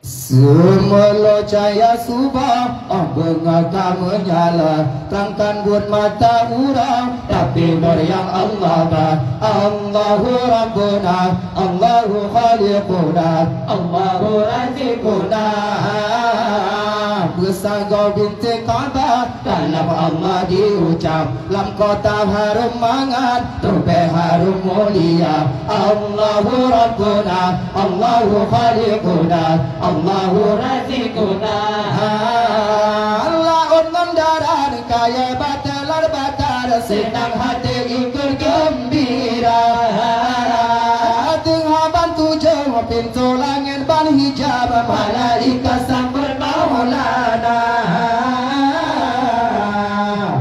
Semelo cahaya subah bengaka menyala, terangkan buat mata orang, tapi nur yang Allah bah. Allahu Rabbuna, Allahu Khaliquna, Allahu Raziquna. Bersangkau binti Kaabah, dalam Allah diucap, lam kota harum mangat, tumpeh harum mulia. Allahu Rabbuna, Allahu Khaliquna, Allahu Raziquna. Allah mendarat kaya batal senang hati ikut gembira. Tengah bantu jawab pintu langit ban hijab, malaikat sambut Maulana.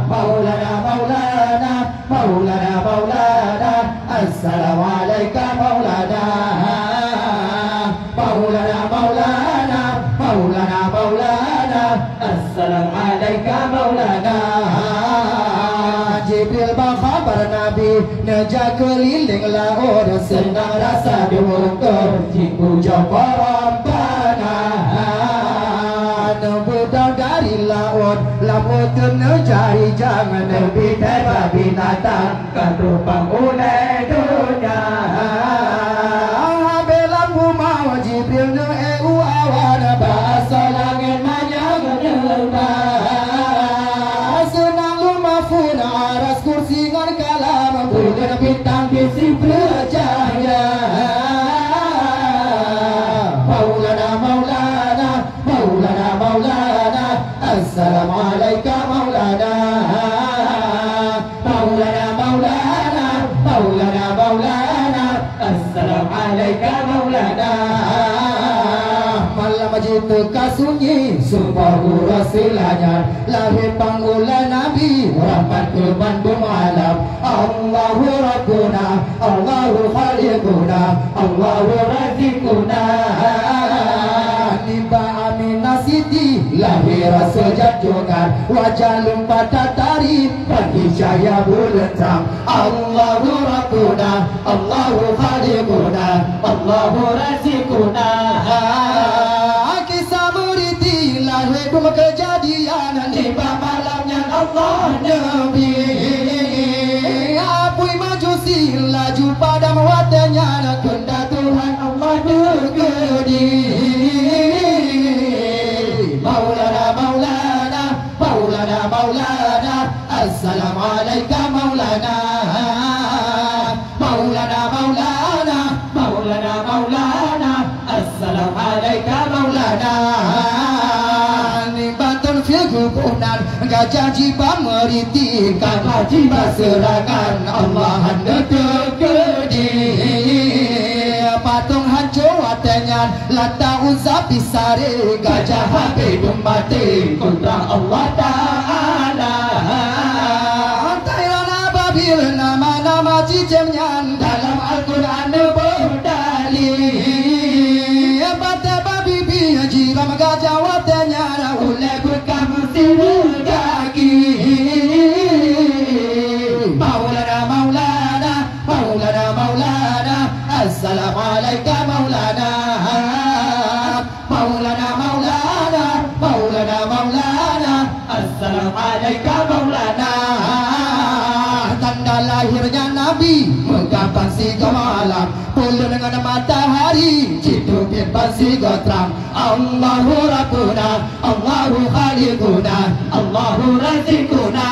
Maulana, Maulana, Maulana, Maulana. Assalamualaikum Maulana. Maulana, Maulana, Maulana, Maulana. Assalamualaikum Maulana. Jibril berkhabar Nabi nejak keliling laut, senang rasa diurungkan jiku jawab Rabbana. Nebudang dari laut, laut tenejari jangan lebih teba binatang, ketumpang ulai dunia. Jibril nu awan bahasa langit manyang nyembah, senang lumafun aras kursi ngan kalam, bulan bintang bisi berjaya. Maulana, Maulana, Maulana, Maulana. Assalamualaikum Maulana. Maulana, Maulana, Maulana, Maulana. Assalamualaikum Maulana. Malam jitu kasunyi sumpah rasulanya, lahir panggulan Nabi rahmat ke Bandung alam. Allahu Rabbuna, Allahu Khaliquna, Allahu Raziquna. Niba Aminah Siti lahir Rasul janjungan, wajah lumpat tari pagi cahaya bulentang. Allahu Rabbuna, Allahu Khaliquna, Allahu Raziquna. Kisah beriti lahir kejadian niba malamnya Allah Nabi. Apui majusi laju pada muatnya, kenda Tuhan Allah bergedi. Maulana, Maulana, Maulana, Maulana. Assalamualaikum Maulana. Maulana, Maulana, Maulana, Maulana. Assalamualaikum Maulana. Nibatun figubunan gajah jiba meriti, kapal jiba serangan Allah hendak tergedi. Patung hancur watanya lata uzab pisare, gajah habis mati kontra Allah Ta'ala. Thailand ababil nama-nama cicemnya dalam Al-Quran berdalih. Pada babi jiram gajah watanya ulai berkamu sirgagi. Maulana, Maulana, Maulana, Maulana. Assalamualaikum Maulana. Maulana, Maulana, Maulana, Maulana. Assalamualaikum Maulana. Tanda lahirnya Nabi menggampang siga malam, puluh dengan matahari hidupin siga terang. Allahu Rabbuna, Allahu Khaliquna, Allahu Raziquna.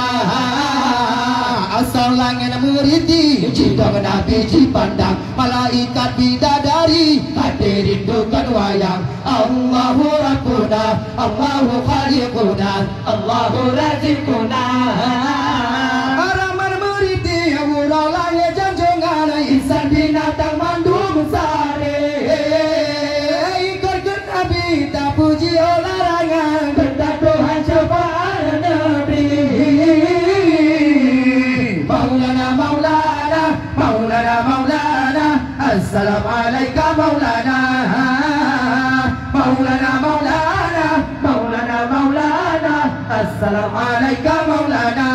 Asal langit meriti jika Nabi dipandang, malaikat bidadari hati rindukan wayang. Allahu Rabbuna, Allahu Khaliquna, Allahu Raziquna. Araman meriti urang langit janjungan, insan binatang mandum sare. Ikut Nabi tak puji olarangan, benda Tuhan syafaat Nabi. Maulana, Maulana, Maulana, Maulana. Assalamualaikum Maulana. Maulana, Maulana, Maulana, Maulana. Assalamualaikum Maulana.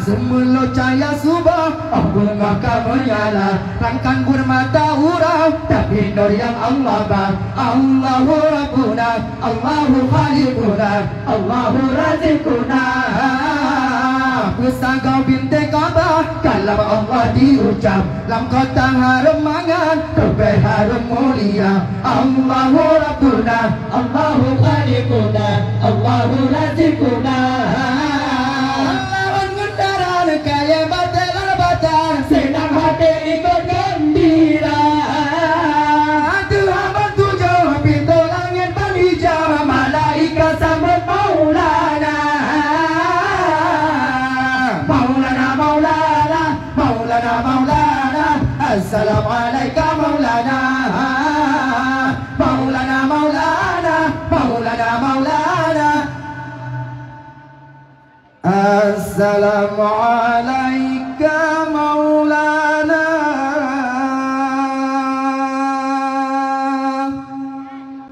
Semula cahaya subah oh bunga kamu nyala, rangkan bermata uram, tapi nur yang Allah bang. Allahu Rabbuna, Allahu Khaliquna, Allahu Razikuna. Pusaka binti Ka'bah, kalam Allah diucap, lam kota harum mangan, kabeh harum mulia. Allahu Rabbuna, Allahu Khaliquna, Allahu Razikuna. Lawan gendaran kaya batal batal, senang hati ikut gembira. Tuhan bantu jauh pintu langit berhijau, malaikat sambut Maulana. Maulana, Maulana, Maulana, Maulana, Assalamualaikum Maulana. Maulana, Maulana, Maulana, Maulana. Assalamualaikum Maulana.